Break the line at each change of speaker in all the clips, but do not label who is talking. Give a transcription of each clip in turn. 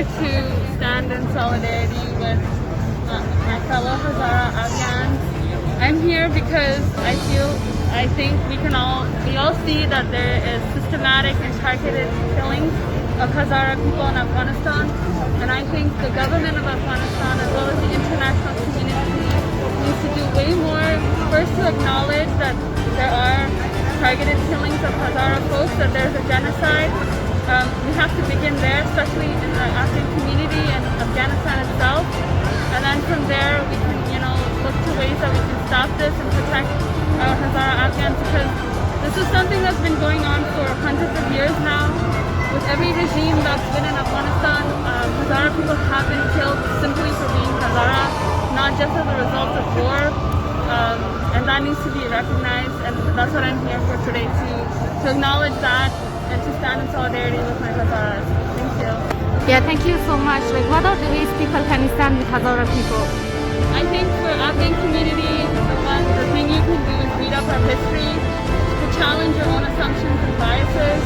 here to stand in solidarity with my fellow Hazara Afghans. I'm here because I think we all see that there is systematic and targeted killings of Hazara people in Afghanistan, and I think the government of Afghanistan as well as the international community needs to do way more. First, to acknowledge that there are targeted killings of Hazara folks, that there's a genocide. We have to begin there, especially in the Afghan community and Afghanistan itself. And then from there, we can, look to ways that we can stop this and protect our Hazara Afghans, because this is something that's been going on for hundreds of years now. With every regime that's been in Afghanistan, Hazara people have been killed simply for being Hazara, not just as a result of war. And that needs to be recognized, and that's what I'm here for today, to acknowledge that and to stand in solidarity with my Hazaras. Thank you.
Yeah, thank you so much. Like, what are the ways people can stand with Hazara people?
I think for Afghan community, the thing you can do is read up our history, to challenge your own assumptions and biases,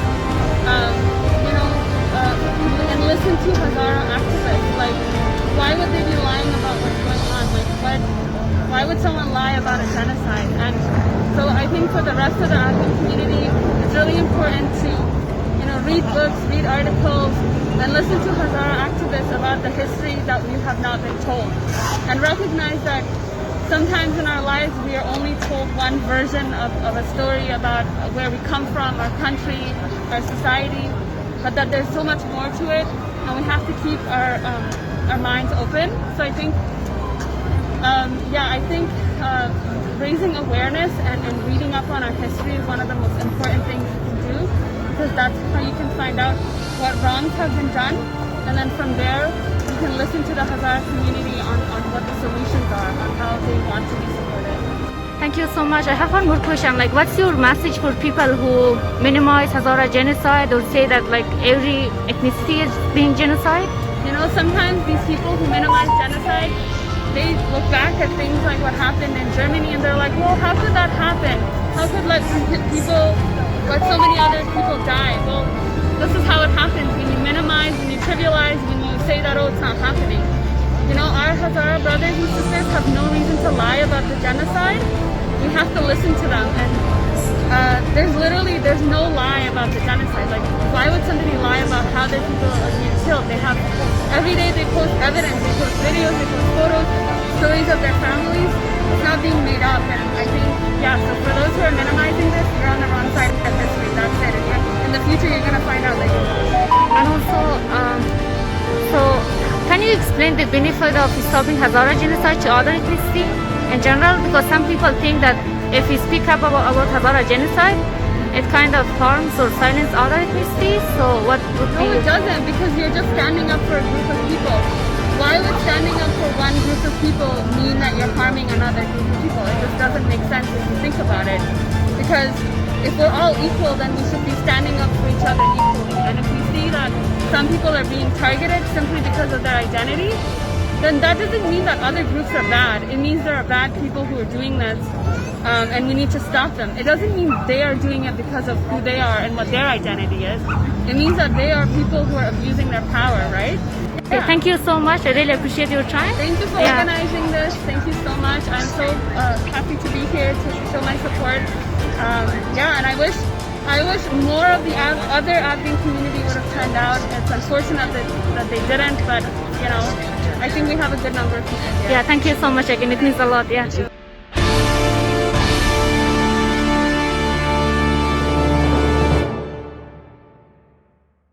and listen to Hazara activists. Like, why would they be lying about what's going on? Like, why would someone lie about a genocide? And so I think for the rest of the Afghan community, it's really important to, read books, read articles, and listen to Hazara activists about the history that we have not been told. And recognize that sometimes in our lives we are only told one version of a story about where we come from, our country, our society, but that there's so much more to it, and we have to keep our minds open. So I think raising awareness and reading up on our history is one of the most important things you can do, because that's how you can find out what wrongs have been done, and then from there you can listen to the Hazara community on what the solutions are, on how they want to be supported.
Thank you so much. I have one more question. Like, what's your message for people who minimize Hazara genocide or say that like every ethnicity is being genocide?
Sometimes these people who minimize genocide, they look back at things like what happened in Germany and they're like, well, how could that happen? How could let so many other people die? Well, this is how it happens when you minimize, when you trivialize, when you say that, oh, it's not happening. Our Hazara brothers and sisters have no reason to lie about the genocide. We have to listen to them, and there's no lie about the genocide. Like, why would somebody lie about how their people are being killed? Every day they post evidence, they post videos, they post photos, stories of their families. It's not being made up, and I think, so for those who are minimizing this, you're on the wrong side of history. That's it. And in the future, you're going to find out later.
And also, so can you explain the benefit of stopping Hazara genocide to other ethnicity in general? Because some people think that if we speak up about Hazara genocide, it kind of harms or silences other ethnicities. So what would be?
No, it doesn't, because you're just standing up for a group of people. Why would standing up for one group of people mean that you're harming another group of people? It just doesn't make sense if you think about it. Because if we're all equal, then we should be standing up for each other equally. And if we see that some people are being targeted simply because of their identity, then that doesn't mean that other groups are bad. It means there are bad people who are doing this, and we need to stop them. It doesn't mean they are doing it because of who they are and what their identity is. It means that they are people who are abusing their power, right?
Okay, thank you so much. I really appreciate your time.
Thank you for organizing this. Thank you so much. I'm so happy to be here to show my support. And I wish more of the other Afghan community would have turned out. It's unfortunate that they didn't, but I think we have a good number of people here.
Yeah, thank you so much again. It means a lot. Yeah.